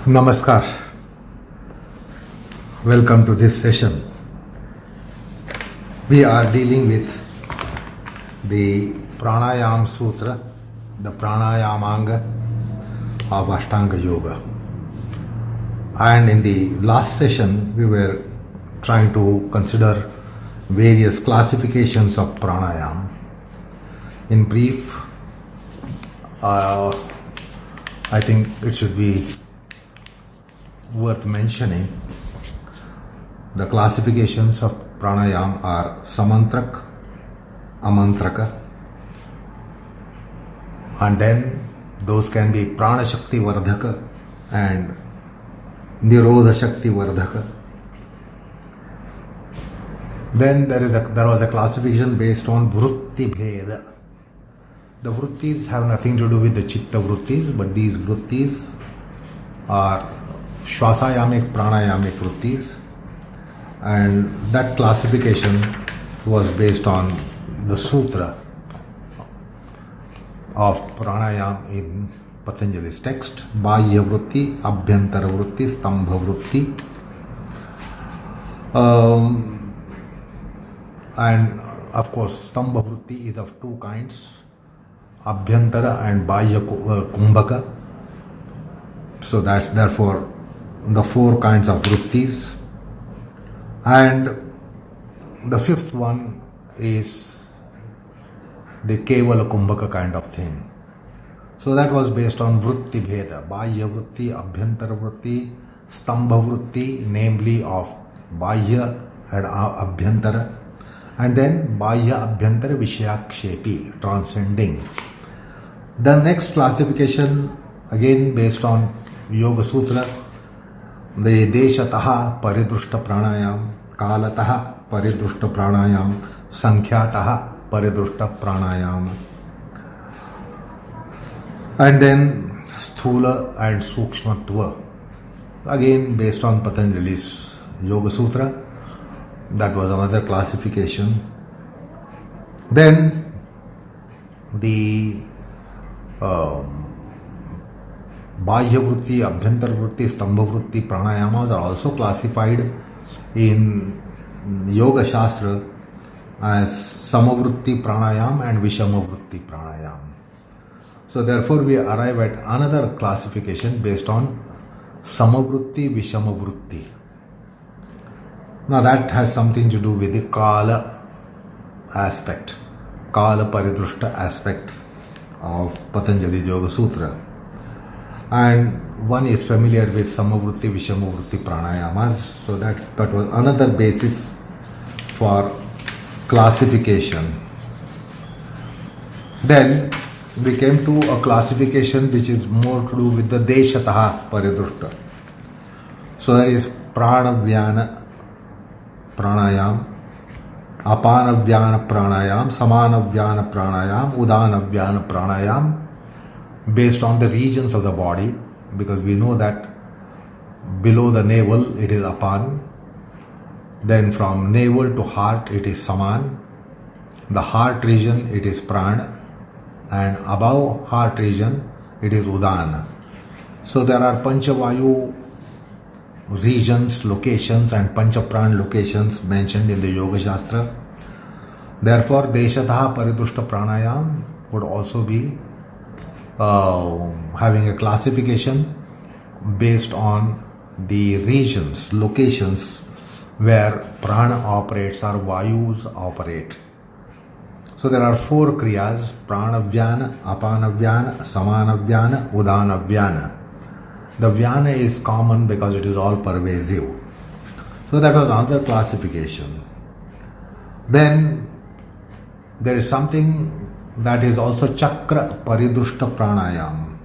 Namaskar. Welcome to this session. We are dealing with the Pranayam Sutra, the Pranayamanga of Ashtanga Yoga. And in the last session, we were trying to consider various classifications of Pranayam. In brief, I think it should be worth mentioning the classifications of Pranayam are Samantraka, Amantraka, and then those can be Prana Shakti Vardhaka and Nirodha Shakti Vardhaka. Then there was a classification based on Vritti Bheda. The Vrittis have nothing to do with the Chitta Vrittis, but these Vrittis are Shvasayamic, Pranayamic Vrittis, and that classification was based on the Sutra of Pranayam in Patanjali's text, Bahya Vritti, Abhyantara Vritti, Stambha Vritti. And of course, Stambha Vritti is of two kinds, Abhyantara and Bahya Kumbhaka. So that's therefore the four kinds of Vrittis. And the fifth one is the Kevala Kumbhaka kind of thing. So that was based on Vritti Bheda, Bahya Vritti, Abhyantara Vritti, Stambha Vritti, namely of Bahya and Abhyantara, and then Bahya Abhyantara Vishayakshepi, transcending. The next classification, again based on Yoga Sutra, the Desha Paridrushta Pranayam, Kaala Paridrushta Pranayam, Sankhya Paridrushta Pranayam, and then Sthula and Sukshma, again based on Patanjali's Yoga Sutra. That was another classification. Then the Bahya Vritti, Abhyantara Vritti, Stambha Vritti, Pranayamas are also classified in Yoga Shastra as Samavritti Pranayam and Vishamavritti Pranayam. So therefore we arrive at another classification based on Samavritti, Vishamavritti. Now that has something to do with the Kaala aspect, Kaala Paridrushta aspect of Patanjali's Yoga Sutra. And one is familiar with Samavritti, Vishamavritti Pranayamas. So that was another basis for classification. Then we came to a classification which is more to do with the Desha Paridrushta. So there is Vyaana Pranayam, Apana and Udaana-Vyana Pranayam, Samana Pranayam, Udaana-Vyana Pranayam, based on the regions of the body, because we know that below the navel it is Apan, then from navel to heart it is Saman, the heart region it is Praana, and above heart region it is Udaana. So there are Panchavayu regions, locations, and Panchapran locations mentioned in the Yoga Shastra. Therefore, Desha Paridrushta Pranayam would also be having a classification based on the regions, locations where Prana operates or Vayus operate. So there are four Kriyas: Prana-Vyana, Apana-Vyana, Samana-Vyana, Udaana-Vyana. The Vyaana is common because it is all pervasive. So that was another classification. Then there is something that is also Chakra Paridrushta Pranayam.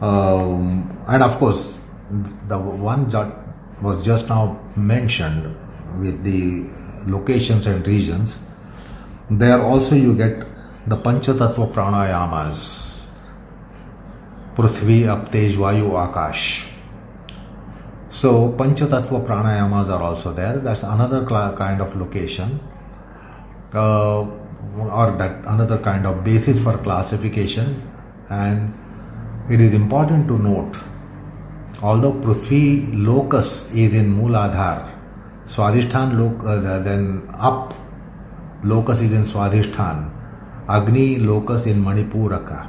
And of course, the one that was just now mentioned with the locations and regions, there also you get the Panchatattva Pranayamas. Prithvi, Aptej, Vayu, Akash. So Panchatattva Pranayamas are also there. That's another kind of location. Or that another kind of basis for classification. And it is important to note although Prithvi locus is in Mooladhar, Swadhishthan then up locus is in Swadhishthan, Agni locus in Manipuraka,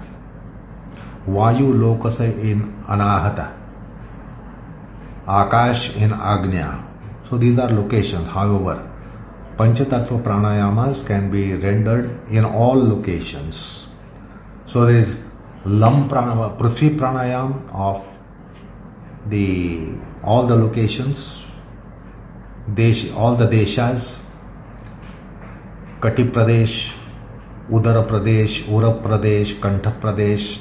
Vayu locus in Anahata, Akash in Agnya. So these are locations. However, Panchatattva pranayamas can be rendered in all locations. So there is Prithvi pranayam of all the locations, all the deshas, Kati Pradesh, Udara Pradesh, Ura Pradesh, Kantha Pradesh,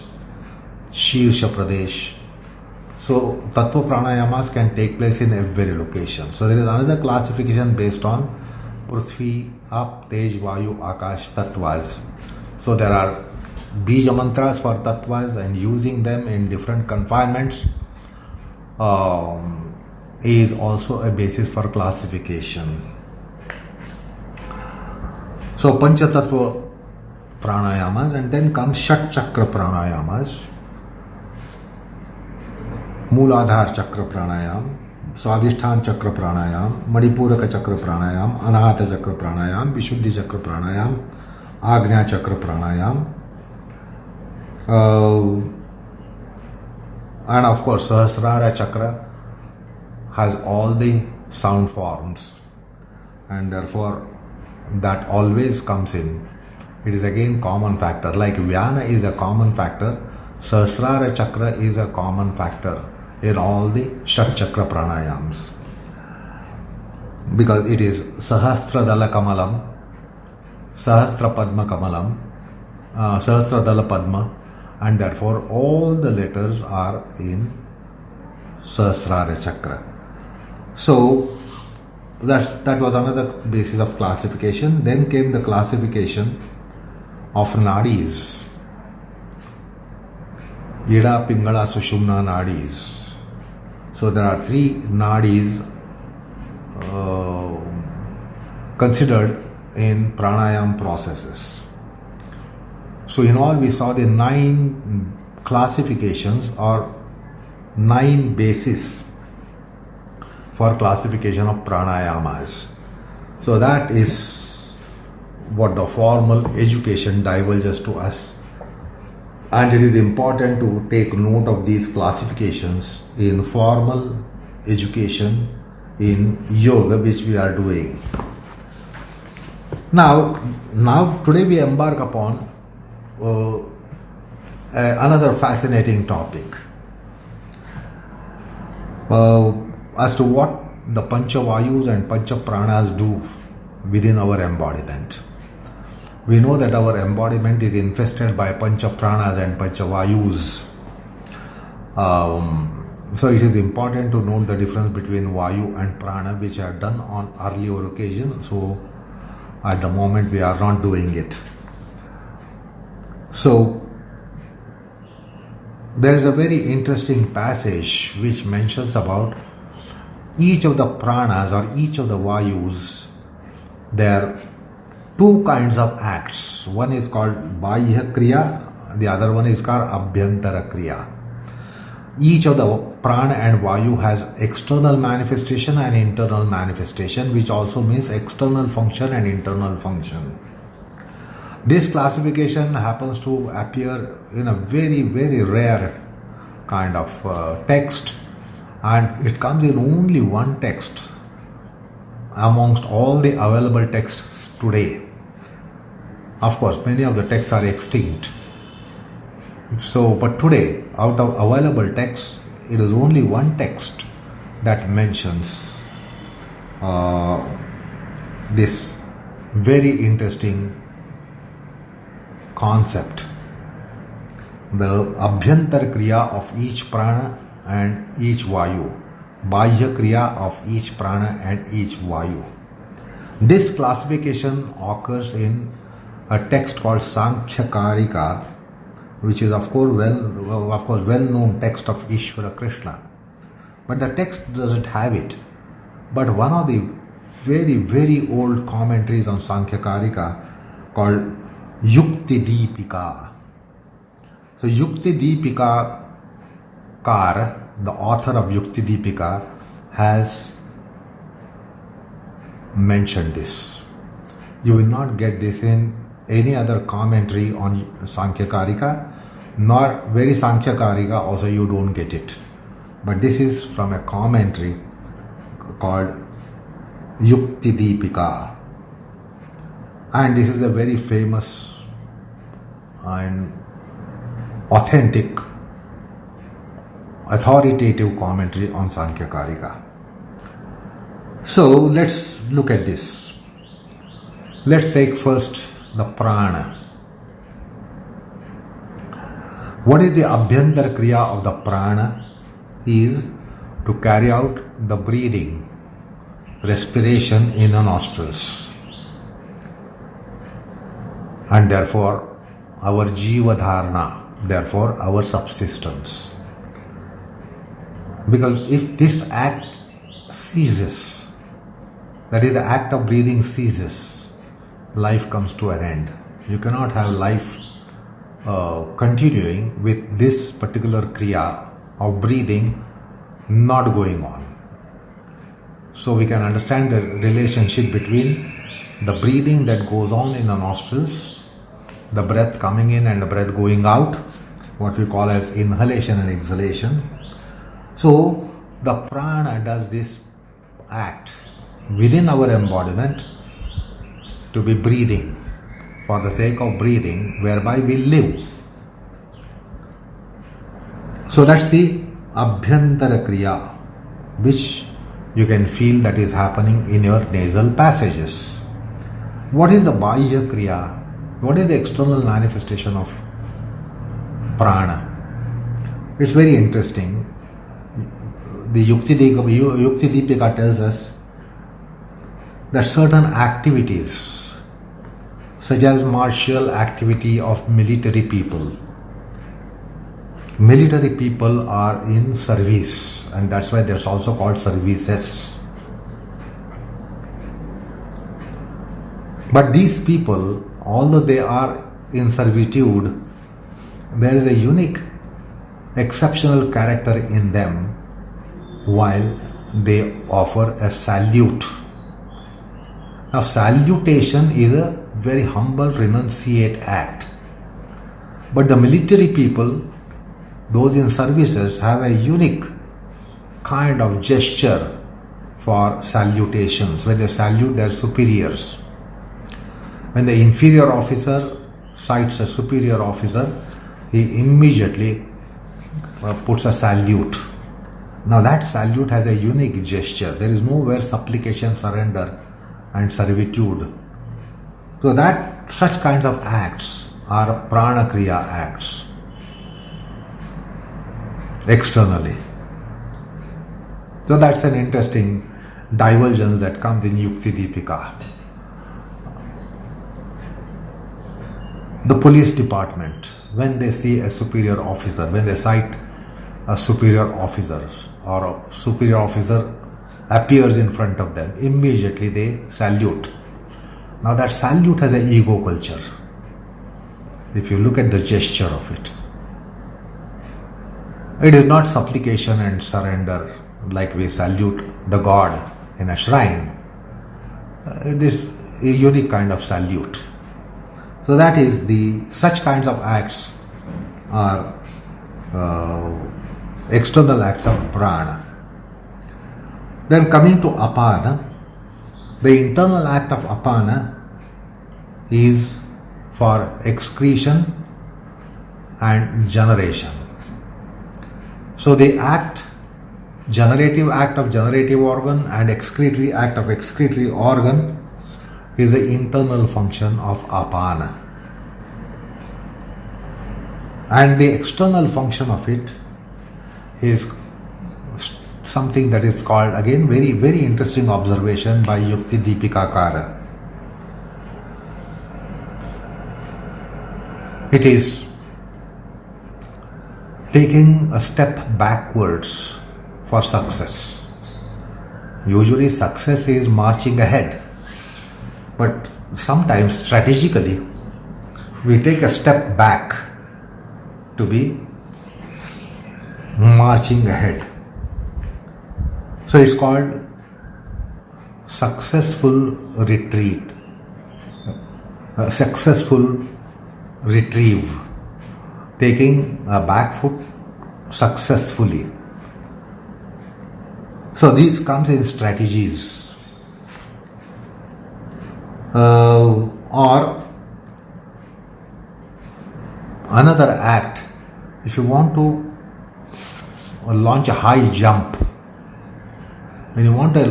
Shirsha Pradesh. So Tattva pranayamas can take place in every location. So there is another classification based on Prithvi, Up, Tej, Vayu, Akash, Tattvas. So there are Bija mantras for Tattvas, and using them in different confinements is also a basis for classification. So Panchatattva pranayamas, and then comes Shat Chakra Pranayamas, Mooladhar Chakra Pranayam, Swadhishthan Chakra Pranayam, Manipuraka Chakra Pranayam, Anahata Chakra Pranayam, Vishuddhi Chakra Pranayam, Agnya Chakra Pranayam, and of course Sahasrara Chakra has all the sound forms, and therefore that always comes in. It is again common factor. Like Vyaana is a common factor, Sahasrara Chakra is a common factor in all the Shat Chakra Pranayams, because it is Sahasra Dala Kamalam, Sahasra Padma Kamalam, Sahasra Dala Padma, and therefore all the letters are in Sahasrara Chakra. So that was another basis of classification. Then came the classification of Naadis, Ida, Pingala, Sushumna Naadis. So there are 3 Naadis considered in pranayam processes. So in all we saw the 9 classifications or 9 bases for classification of pranayamas. So that is what the formal education divulges to us, and it is important to take note of these classifications in formal education in yoga, which we are doing. Now today we embark upon another fascinating topic as to what the Panchavayus and Panchapranas do within our embodiment. We know that our embodiment is infested by Panchapranas and Panchavayus. So it is important to note the difference between Vayu and Prana, which I have done on earlier occasion. So at the moment we are not doing it. So there is a very interesting passage which mentions about each of the pranas or each of the Vayus. There are 2 kinds of acts. One is called Bahya Kriya, the other one is called Abhyantara Kriya. Each of the Prana and Vayu has external manifestation and internal manifestation, which also means external function and internal function. This classification happens to appear in a very, very rare kind of text, and it comes in only one text amongst all the available texts today. Of course, many of the texts are extinct. So, but today, out of available texts, it is only one text that mentions this very interesting concept. The Abhyantara Kriya of each Prana and each Vayu, Bahya Kriya of each Prana and each Vayu. This classification occurs in a text called Sankhyakarika, which is of course well-known text of Ishvarakrishna. But the text doesn't have it. But one of the very, very old commentaries on Sankhyakarika called Yuktidipika. So Yuktidipika Kar the author of Yuktidipika, has mentioned this. You will not get this in any other commentary on Sankhyakarika, nor very Sankhyakarika also you don't get it. But this is from a commentary called Yuktidipika. And this is a very famous and authentic, authoritative commentary on Sankhyakarika. So let's look at this. Let's take first the Prana. What is the Abhyantara Kriya of the Prana? Is to carry out the breathing, respiration in the nostrils. And therefore our Jiva Dharana, therefore our subsistence. Because if this act ceases, that is the act of breathing ceases, life comes to an end. You cannot have life continuing with this particular Kriya of breathing not going on. So we can understand the relationship between the breathing that goes on in the nostrils, the breath coming in and the breath going out, what we call as inhalation and exhalation. So the prana does this act within our embodiment to be breathing for the sake of breathing, whereby we live. So that's the Abhyantara Kriya, which you can feel that is happening in your nasal passages. What is the Bahya Kriya? What is the external manifestation of Prana? It's very interesting. The Yuktidipika tells us that certain activities, such as martial activity of military people are in service, and that's why they're also called services. But these people, although they are in servitude, there is a unique, exceptional character in them while they offer a salute. Now, salutation is a very humble, renunciate act. But the military people, those in services, have a unique kind of gesture for salutations when they salute their superiors. When the inferior officer cites a superior officer, he immediately puts a salute. Now that salute has a unique gesture. There is nowhere supplication, surrender and servitude. So that such kinds of acts are Prana Kriya acts externally. So that's an interesting divergence that comes in Yuktidipika. The police department, when they see a superior officer, when they cite a superior officer or a superior officer appears in front of them, immediately they salute. Now that salute has an ego culture. If you look at the gesture of it, it is not supplication and surrender like we salute the god in a shrine. It is a unique kind of salute. So that is such kinds of acts are external acts of prana. Then coming to apana, the internal act of apana is for excretion and generation. So the generative act of generative organ and excretory act of excretory organ is the internal function of apana. And the external function of it is something that is called, again, very, very interesting observation by Yuktidipika. It is taking a step backwards for success. Usually success is marching ahead, but sometimes strategically we take a step back to be marching ahead. So it's called successful retreat, successful retrieve, taking a back foot successfully. So these comes in strategies. Or another act, if you want to launch a high jump, when you want to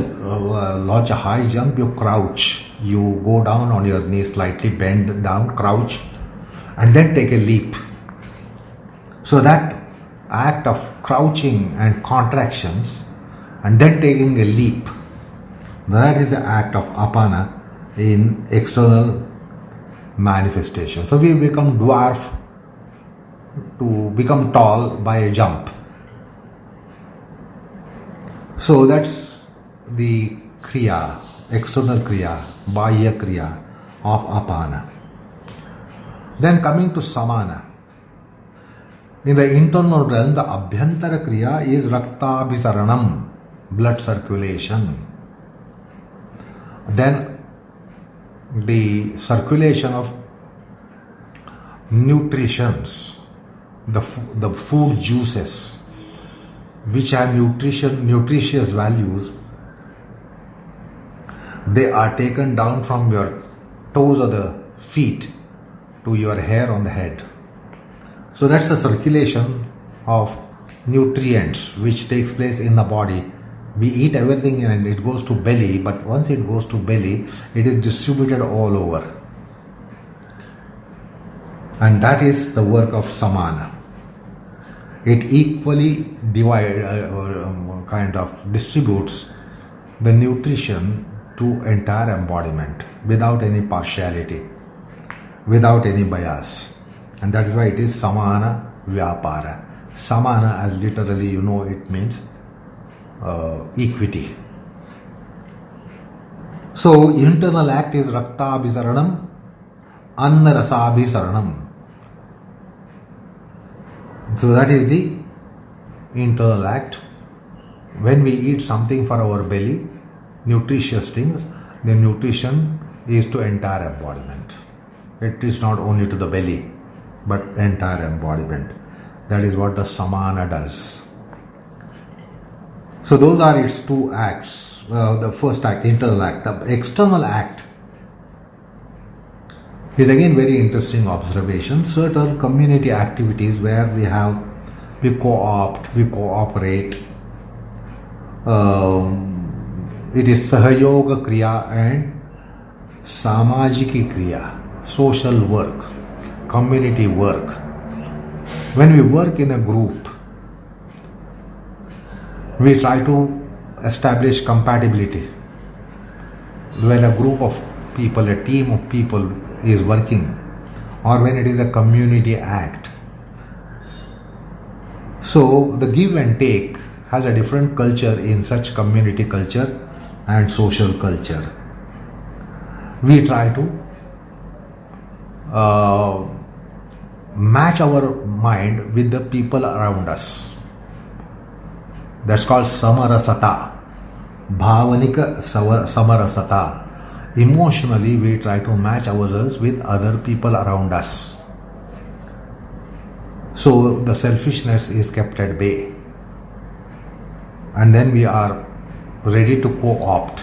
launch a high jump, you crouch, you go down on your knees, slightly bend down, crouch, and then take a leap. So that act of crouching and contractions and then taking a leap, that is the act of apana in external manifestation. So we become dwarf to become tall by a jump. So that's the kriya, external kriya, Bahya Kriya of apana. Then coming to Samana. In the internal realm, the Abhyantara Kriya is Raktabhisaranam, blood circulation. Then the circulation of nutritions, the food juices, which have nutritious values, they are taken down from your toes of the feet to your hair on the head. So that's the circulation of nutrients which takes place in the body. We eat everything and it goes to belly, but once it goes to belly, it is distributed all over. And that is the work of Samana. It equally distributes the nutrition to entire embodiment without any partiality, without any bias. And that is why it is Samana Vyapara. Samana, as literally it means equity. So internal act is Raktabhisaranam, Annarasabhisaranam. So that is the internal act. When we eat something for our belly, nutritious things, the nutrition is to entire embodiment. It is not only to the belly, but entire embodiment. That is what the Samana does. So those are its two acts. The first act, internal act. The external act is again very interesting observation. Certain community activities where we co-opt, we cooperate. It is Sahayoga Kriya and Samajiki Kriya, social work, community work. When we work in a group, we try to establish compatibility. When a group of people, a team of people is working, or when it is a community act. So the give and take has a different culture in such community culture and social culture. We try to match our mind with the people around us. That's called samarasata, bhavanika samarasata. Emotionally, we try to match ourselves with other people around us. So the selfishness is kept at bay. And then we are ready to co-opt.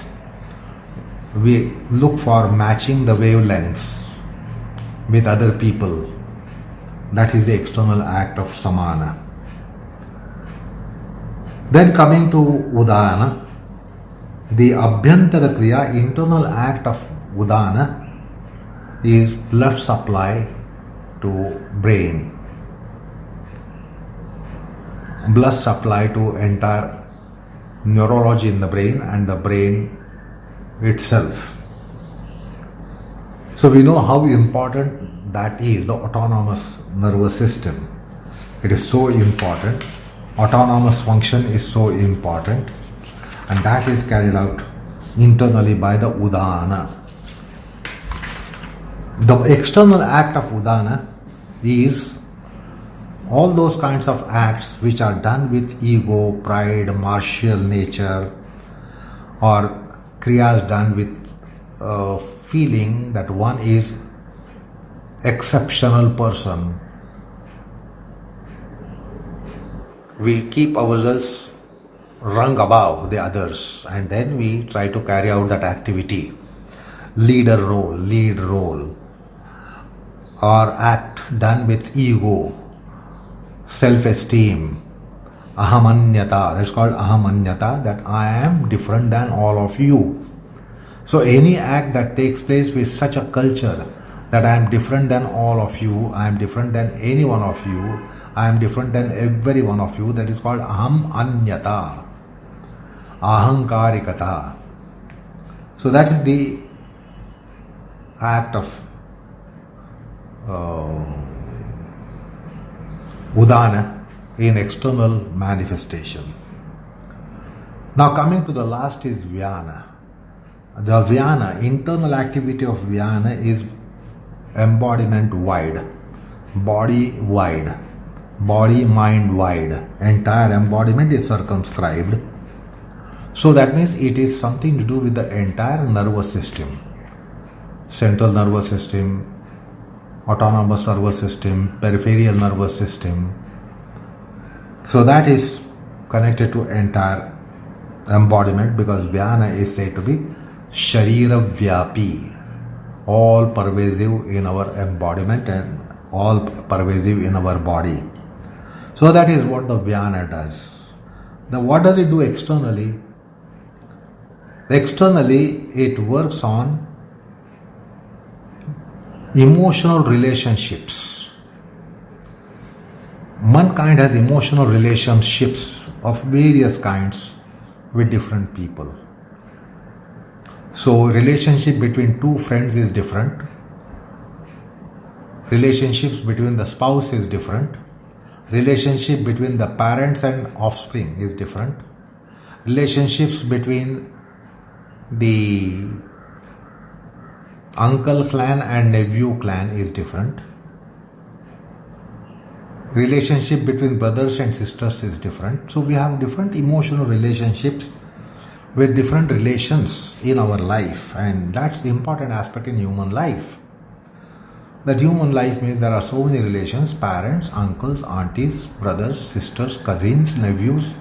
We look for matching the wavelengths with other people. That is the external act of Samana. Then coming to Udaana, the Abhyantara Kriya, internal act of Udaana, is blood supply to brain. Blood supply to entire neurology in the brain and the brain itself. So we know how important that is, the autonomous nervous system. It is so important. Autonomous function is so important, and that is carried out internally by the Udaana. The external act of Udaana is all those kinds of acts which are done with ego, pride, martial nature, or kriyas done with feeling that one is exceptional person. We keep ourselves rung above the others, and then we try to carry out that activity, lead role, or act done with ego, self-esteem, ahamanyata. That's called ahamanyata, that I am different than all of you. So any act that takes place with such a culture that I am different than all of you, I am different than any one of you, I am different than every one of you, that is called aham anyata, ahankarikata. So that is the act of Udana in external manifestation. Now coming to the last is Vyaana. The Vyaana, internal activity of Vyaana is embodiment wide, body wide, body mind wide. Entire embodiment is circumscribed. So that means it is something to do with the entire nervous system. Central nervous system, autonomous nervous system, peripheral nervous system. So that is connected to entire embodiment, because Vyaana is said to be Sharira Vyapi, all pervasive in our embodiment and all pervasive in our body. So that is what the Vyaana does. Now what does it do externally? Externally it works on emotional relationships. Mankind has emotional relationships of various kinds with different people. So relationship between two friends is different. Relationships between the spouse is different. Relationship between the parents and offspring is different. Relationships between the uncle clan and nephew clan is different. Relationship between brothers and sisters is different. So we have different emotional relationships with different relations in our life, and that's the important aspect in human life. That human life means there are so many relations: parents, uncles, aunties, brothers, sisters, cousins, nephews,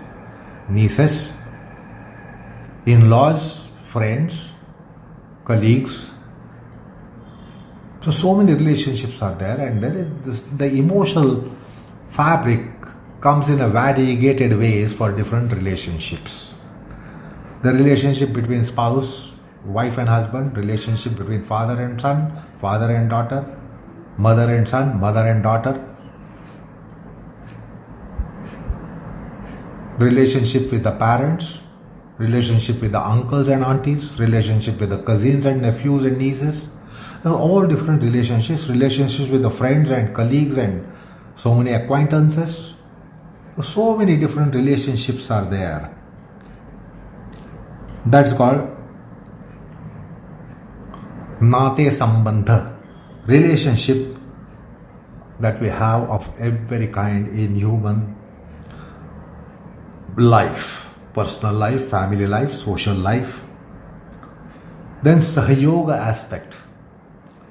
nieces, in-laws, friends, colleagues. So many relationships are there, and there is this, the emotional fabric comes in a variegated ways for different relationships. The relationship between spouse, wife and husband, relationship between father and son, father and daughter, mother and son, mother and daughter, relationship with the parents, relationship with the uncles and aunties, relationship with the cousins and nephews and nieces. All different relationships with the friends and colleagues and so many acquaintances. So many different relationships are there. That's called Nate Sambandha, relationship that we have of every kind in human life, personal life, family life, social life. Then Sahayoga aspect.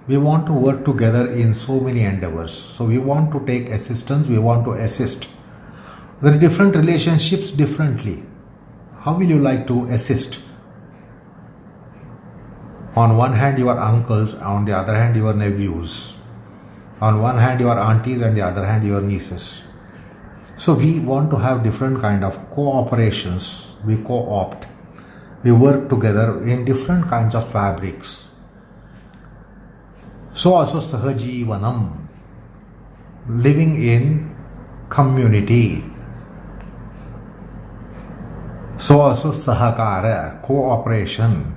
We want to work together in so many endeavors. So we want to take assistance, we want to assist. There are different relationships differently. How will you like to assist? On one hand your uncles, on the other hand your nephews. On one hand your aunties, and the other hand your nieces. So we want to have different kind of cooperations. We co-opt. We work together in different kinds of fabrics. So also Sahajivanam, living in community. So also Sahakara, cooperation.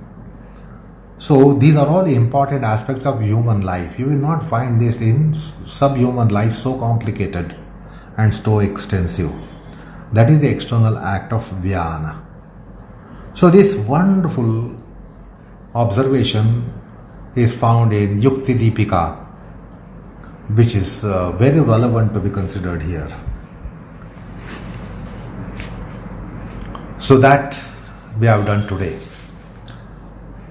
So these are all important aspects of human life. You will not find this in subhuman life so complicated and so extensive. That is the external act of Vyaana. So this wonderful observation is found in Yuktidipika, which is very relevant to be considered here. So that we have done today.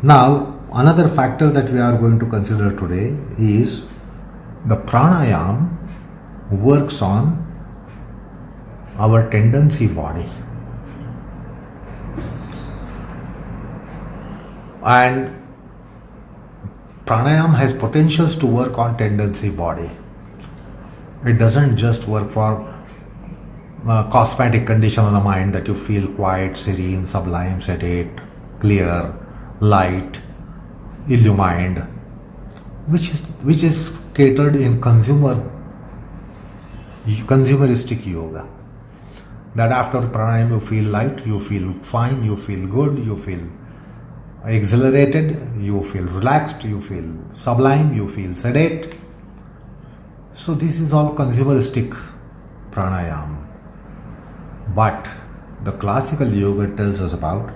Now, another factor that we are going to consider today is the pranayam works on our tendency body. And pranayam has potentials to work on tendency body. It doesn't just work for cosmetic condition of the mind that you feel quiet, serene, sublime, sedate, clear, light, illumined, which is catered in consumeristic yoga. That after pranayam you feel light, you feel fine, you feel good, you feel exhilarated, you feel relaxed, you feel sublime, you feel sedate. So this is all consumeristic pranayam. But the classical yoga tells us about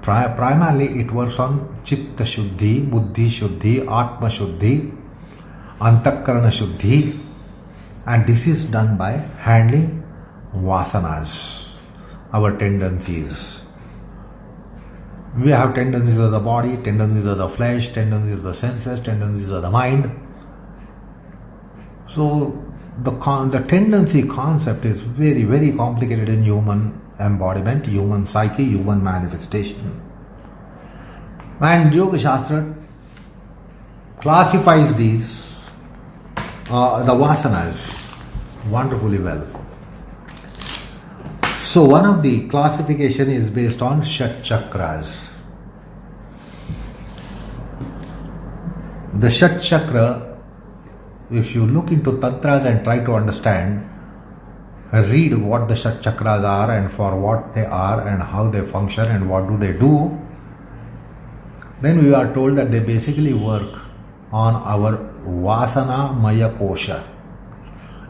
primarily it works on chitta shuddhi, buddhi shuddhi, atma shuddhi, antakarana shuddhi, and this is done by handling vasanas, our tendencies. We have tendencies of the body, tendencies of the flesh, tendencies of the senses, tendencies of the mind. So the tendency concept is very, very complicated in human embodiment, human psyche, human manifestation. And Yoga Shastra classifies these, the vasanas, wonderfully well. So one of the classification is based on Shat Chakras. The Shat Chakra, if you look into Tantras and try to understand, read what the Shat Chakras are and for what they are and how they function and what do they do, then we are told that they basically work on our Vasana Maya Kosha.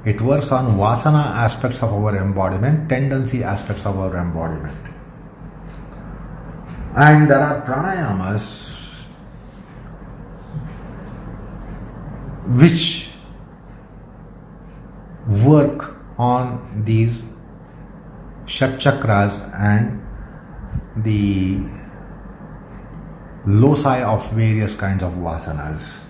It works on Vasana aspects of our embodiment, tendency aspects of our embodiment. And there are pranayamas which work on these Shat Chakras and the loci of various kinds of vasanas.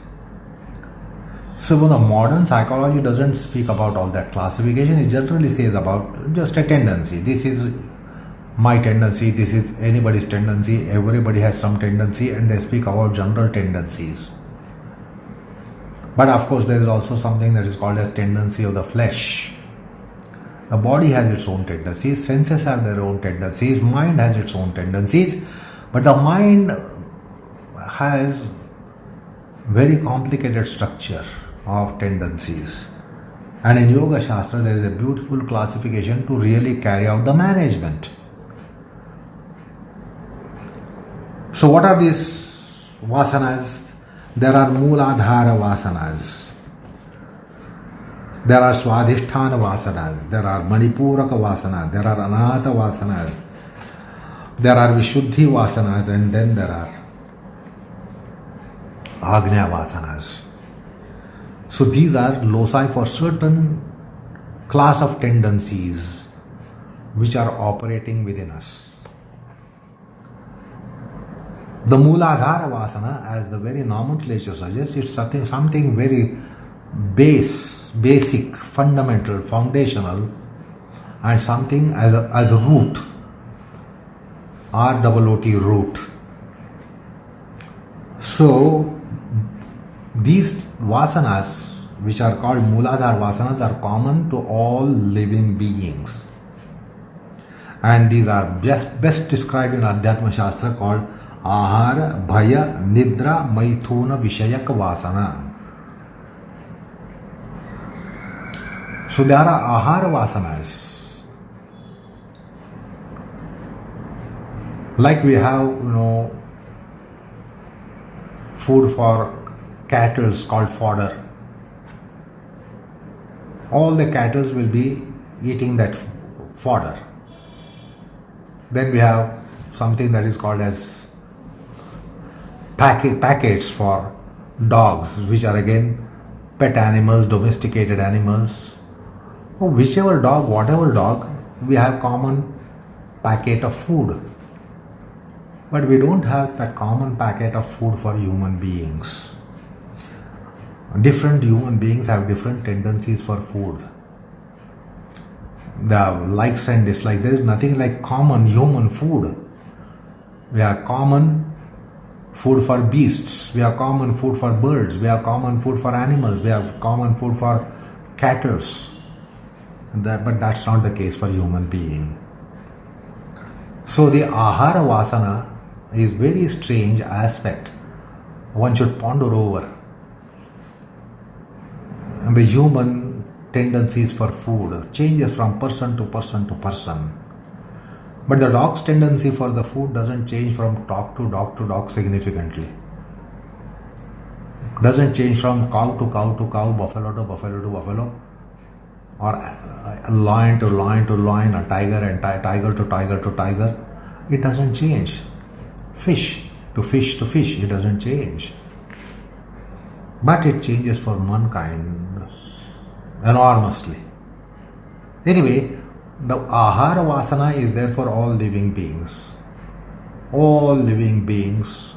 So the modern psychology doesn't speak about all that classification. It generally says about just a tendency. This is my tendency, this is anybody's tendency, everybody has some tendency, and they speak about general tendencies. But of course there is also something that is called as tendency of the flesh. The body has its own tendencies, senses have their own tendencies, mind has its own tendencies, but the mind has very complicated structure of tendencies. And in Yoga Shastra there is a beautiful classification to really carry out the management. So what are these vasanas? There are Mooladhara vasanas. There are Swadhisthana vasanas. There are Manipuraka vasanas. There are Anahata vasanas. There are Vishuddhi vasanas, and then there are Agnya vasanas. So these are loci for certain class of tendencies which are operating within us. The Mooladhara vasana, as the very nomenclature suggests, it's something very basic, fundamental, foundational, and something as a root, R-O-O-T, root. So these vasanas, which are called Mooladhara vasanas, are common to all living beings. And these are best described in Adhyatma Shastra called Ahara, Bhaya, Nidra, Maithuna, Vishayak Vasana. So there are Ahara vasanas. Like we have, food for cattle called fodder. All the cattle will be eating that fodder. Then we have something that is called as packets for dogs, which are again pet animals, domesticated animals. Whichever dog, whatever dog, we have common packet of food. But we don't have the common packet of food for human beings. Different human beings have different tendencies for food. The likes and dislikes. There is nothing like common human food. We have common food for beasts. We have common food for birds. We have common food for animals. We have common food for cattle. But that's not the case for human being. So the ahara vasana is very strange aspect. One should ponder over. And the human tendencies for food changes from person to person to person. But the dog's tendency for the food doesn't change from dog to dog significantly. Doesn't change from cow to cow to cow, buffalo to buffalo to buffalo, or lion to lion to lion, or tiger and tiger to tiger to tiger. It doesn't change. Fish to fish to fish, it doesn't change. But it changes for mankind enormously. Anyway, the ahara vasana is there for all living beings. All living beings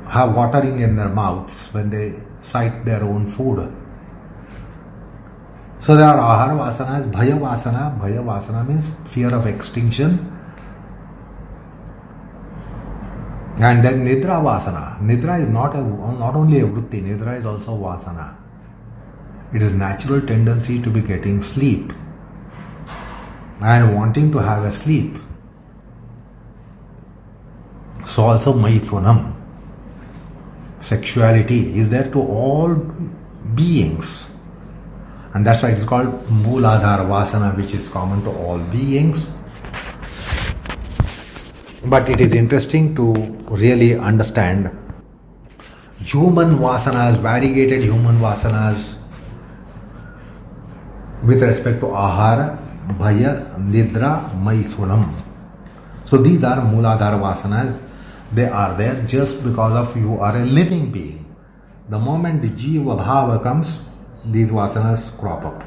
have watering in their mouths when they sight their own food. So there are ahara vasanas, bhaya vasana. Bhaya vasana means fear of extinction. And then nidra vasana. Nidra is not only a vritti, nidra is also vasana. It is natural tendency to be getting sleep and wanting to have a sleep. So also maithunam. Sexuality is there to all beings. And that's why it's called Mooladhara Vasana, which is common to all beings. But it is interesting to really understand human vasanas, variegated human vasanas with respect to ahara, bhaya, nidra, maithunam. So these are Mooladhara Vasanas. They are there just because of you are a living being. The moment the jiva bhava comes, these vasanas crop up.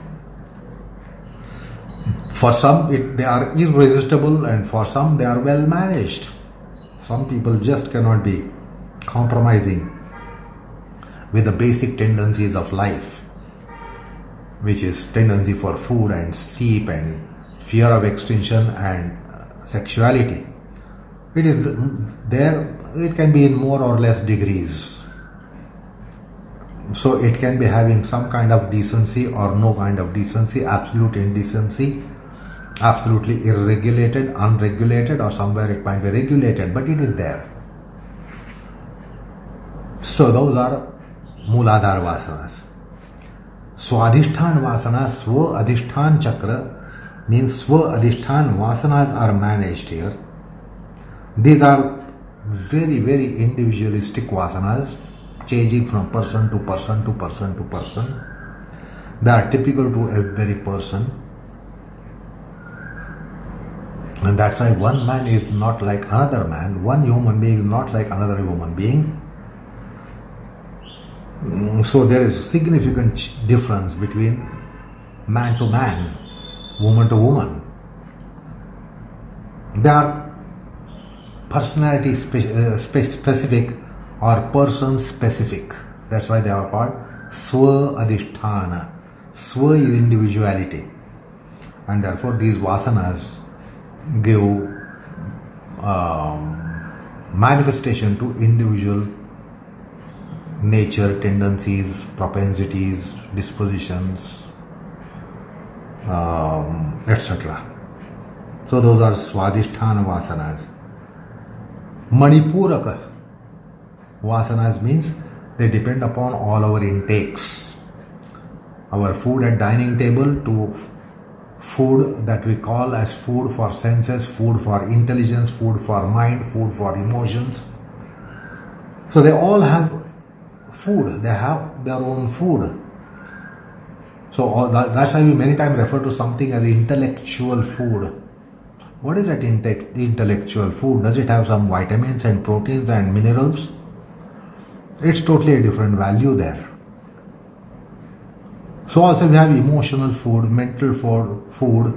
For some they are irresistible, and for some they are well managed. Some people just cannot be compromising with the basic tendencies of life, which is tendency for food and sleep and fear of extinction and sexuality. It is there, it can be in more or less degrees. So it can be having some kind of decency or no kind of decency, absolute indecency, absolutely irregulated, unregulated, or somewhere it might be regulated, but it is there. So those are Mooladhara Vasanas. Swadhisthana Vasana, Swa Adhisthana Chakra means Swa Adhisthana Vasanas are managed here. These are very, very individualistic vasanas, changing from person to person to person to person. They are typical to every person. And that's why one man is not like another man, one human being is not like another human being. So there is significant difference between man to man, woman to woman. They are personality specific or person specific. That's why they are called Swa Adhisthana. Swa is individuality, and therefore these vasanas give manifestation to individual nature, tendencies, propensities, dispositions, etc. So those are Swadhisthana vasanas. Manipuraka vasanas means they depend upon all our intakes. Our food at dining table to food that we call as food for senses, food for intelligence, food for mind, food for emotions. So they all have food, they have their own food. So that's why we many times refer to something as intellectual food. What is that intellectual food? Does it have some vitamins and proteins and minerals? It's totally a different value there. So also we have emotional food, mental food,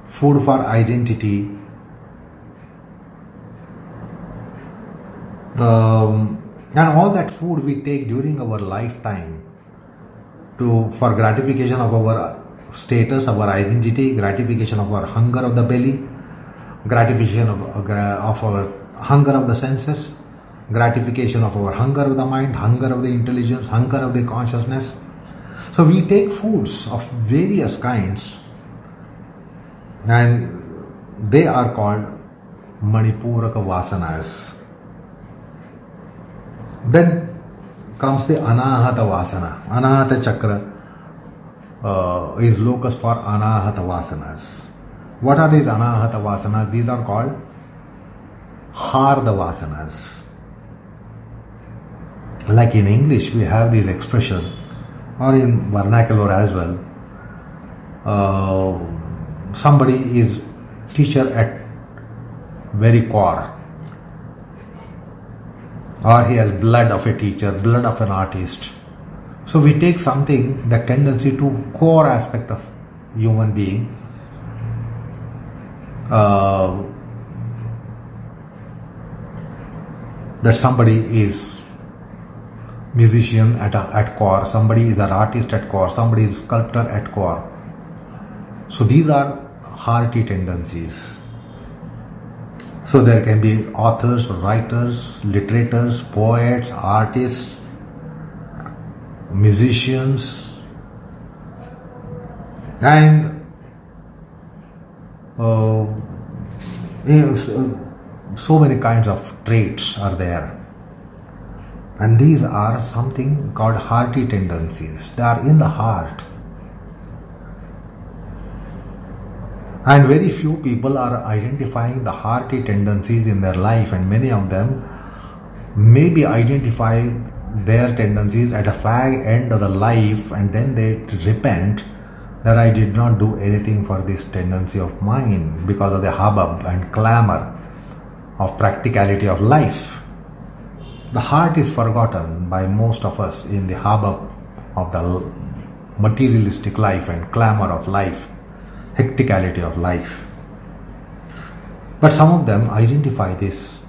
food for identity, And all that food we take during our lifetime for gratification of our status, our identity, gratification of our hunger of the belly, gratification of our hunger of the senses, gratification of our hunger of the mind, hunger of the intelligence, hunger of the consciousness. So we take foods of various kinds, and they are called Manipuraka Vasanas. Then comes the Anahata Vasana. Anahata Chakra is locus for Anahata Vasanas. What are these Anahata Vasanas? These are called Harda Vasanas. Like in English, we have this expression, or in vernacular as well. Somebody is teacher at very core, or he has blood of a teacher, blood of an artist. So we take something, the tendency to core aspect of human being, that somebody is musician at core, somebody is an artist at core, somebody is sculptor at core. So these are hearty tendencies. So there can be authors, writers, literators, poets, artists, musicians, and so many kinds of traits are there. And these are something called hearty tendencies. They are in the heart. And very few people are identifying the hearty tendencies in their life, and many of them maybe identify their tendencies at a fag end of the life, and then they repent that I did not do anything for this tendency of mine because of the hubbub and clamor of practicality of life. The heart is forgotten by most of us in the hubbub of the materialistic life and clamor of life, hecticality of life. But some of them identify this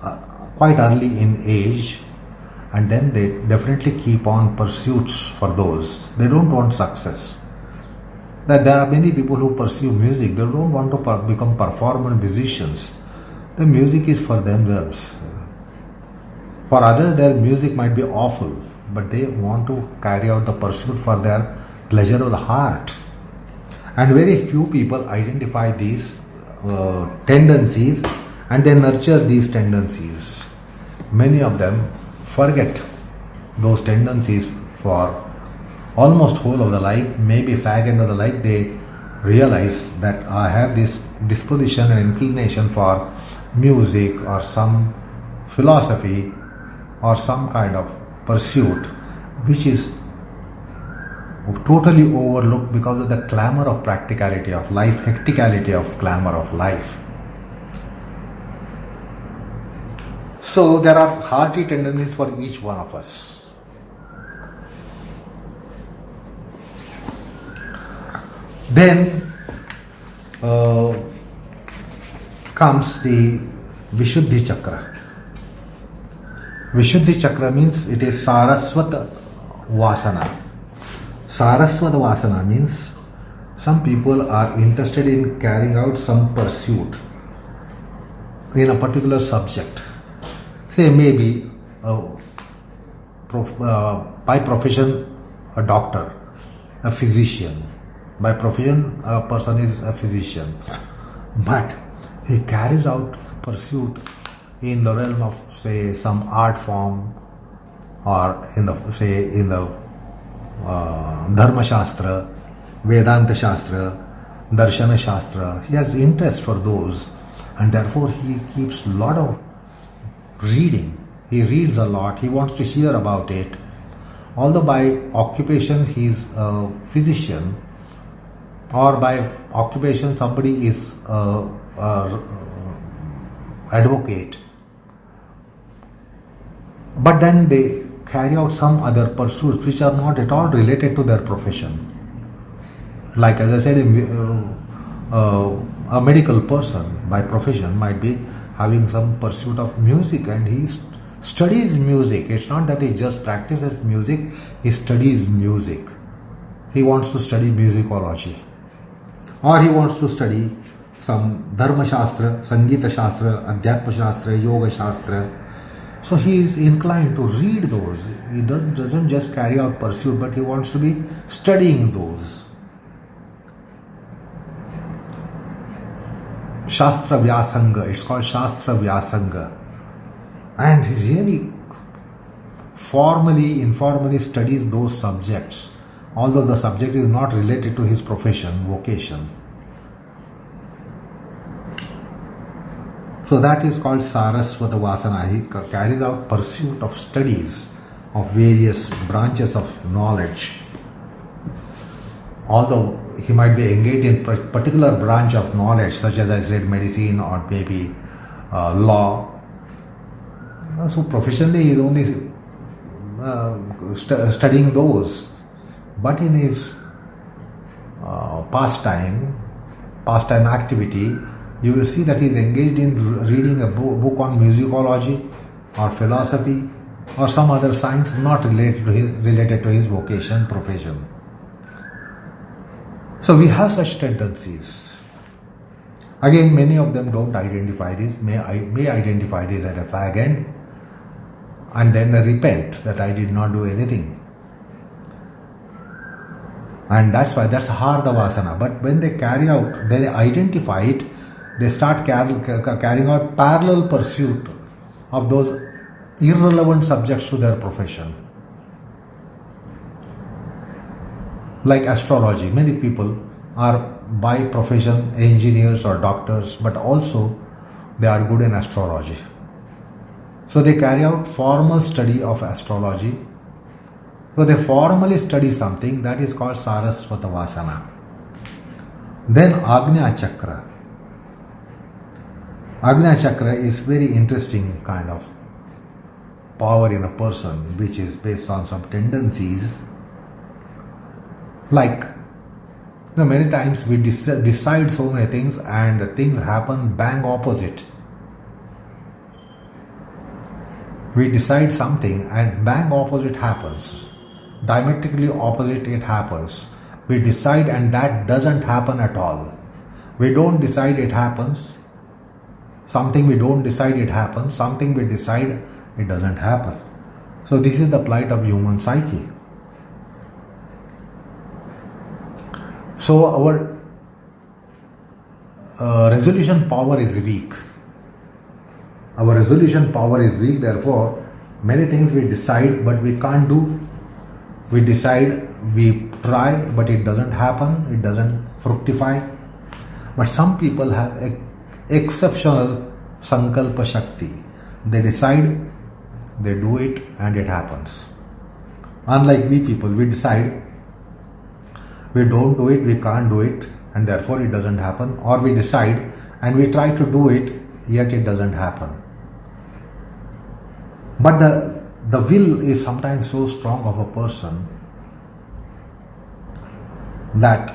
quite early in age, and then they definitely keep on pursuits for those. They don't want success. That there are many people who pursue music, they don't want to become performance musicians. The music is for themselves. For others, their music might be awful, but they want to carry out the pursuit for their pleasure of the heart. And very few people identify these tendencies, and they nurture these tendencies. Many of them forget those tendencies for almost whole of the life, maybe fag end of the life. They realize that I have this disposition and inclination for music or some philosophy or some kind of pursuit, which is totally overlooked because of the clamor of practicality of life, hecticality of clamor of life. So there are hearty tendencies for each one of us. Then comes the Vishuddhi Chakra. Vishuddhi Chakra means it is Saraswata Vasana. Saraswata Vasana means some people are interested in carrying out some pursuit in a particular subject. Say maybe by profession a doctor, a physician. By profession a person is a physician. But he carries out pursuit in the realm of, say, some art form, or in the Dharma Shastra, Vedanta Shastra, Darshana Shastra. He has interest for those, and therefore he keeps a lot of reading. He reads a lot, he wants to hear about it. Although by occupation he is a physician, or by occupation somebody is advocate, but then they carry out some other pursuits which are not at all related to their profession. Like as I said, a medical person by profession might be having some pursuit of music, and he studies music. It's not that he just practices music, he studies music. He wants to study musicology. Or he wants to study some Dharma Shastra, Sangita Shastra, Adhyatma Shastra, Yoga Shastra. So he is inclined to read those. He doesn't just carry out pursuit, but he wants to be studying those. Shastra Vyasanga, it's called Shastra Vyasanga. And he really formally, informally studies those subjects, although the subject is not related to his profession, vocation. So that is called Saraswata Vasana. He carries out pursuit of studies of various branches of knowledge. Although he might be engaged in particular branch of knowledge, such as I said, medicine or maybe law. So professionally he is only studying those. But in his pastime activity, you will see that he is engaged in reading a book on musicology or philosophy or some other science not related to his vocation, profession. So we have such tendencies. Again, many of them don't identify this, may identify this at a fag end, and then repent that I did not do anything. And that's Hardha Vasana. But when they carry out, they identify it, they start carrying out parallel pursuit of those irrelevant subjects to their profession. Like astrology, many people are by profession engineers or doctors, but also they are good in astrology. So they carry out formal study of astrology. So they formally study something that is called Saraswata Vasana. Then Agnya Chakra. Agnya Chakra is very interesting kind of power in a person, which is based on some tendencies. Like, many times we decide so many things and the things happen bang opposite. We decide something and bang opposite happens. Diametrically opposite it happens. We decide and that doesn't happen at all. We don't decide, it happens. Something we don't decide, it happens. Something we decide, it doesn't happen. So this is the plight of human psyche. So our resolution power is weak. Our resolution power is weak, therefore many things we decide but we can't do. We decide, we try, but it doesn't happen, it doesn't fructify. But some people have exceptional sankalpa shakti. They decide, they do it, and it happens. Unlike we people, we decide, we don't do it, we can't do it, and therefore it doesn't happen. Or we decide and we try to do it, yet it doesn't happen. But the will is sometimes so strong of a person that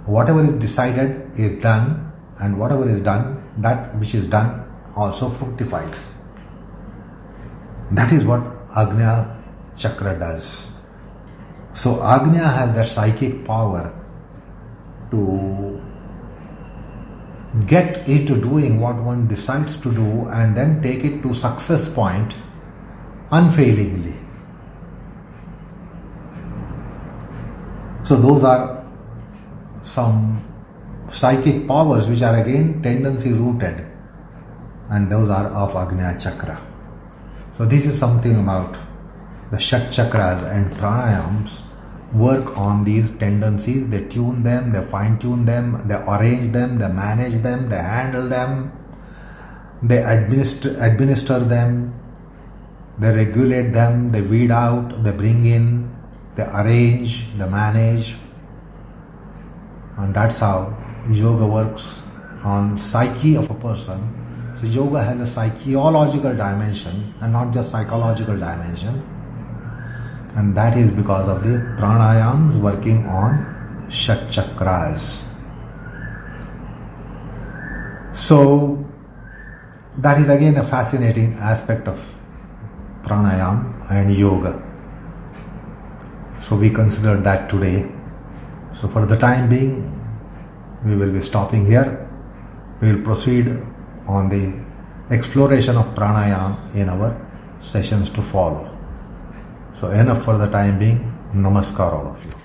whatever is decided is done, and whatever is done, that which is done also fructifies. That is what Agnya Chakra does. So Agnya has that psychic power to get into doing what one decides to do and then take it to success point unfailingly. So those are some psychic powers which are again tendency rooted, and those are of Agnya Chakra. So this is something about the Shat Chakras and Pranayams work on these tendencies. They tune them, they fine tune them, they arrange them, they manage them, they handle them, they administer them, they regulate them, they weed out, they bring in, they arrange, they manage. And that's how yoga works on psyche of a person. So yoga has a psychological dimension and not just psychological dimension. And that is because of the pranayams working on Shat Chakras. So that is again a fascinating aspect of pranayam and yoga. So we considered that today. So for the time being, we will be stopping here. We will proceed on the exploration of pranayam in our sessions to follow. So enough for the time being. Namaskar all of you.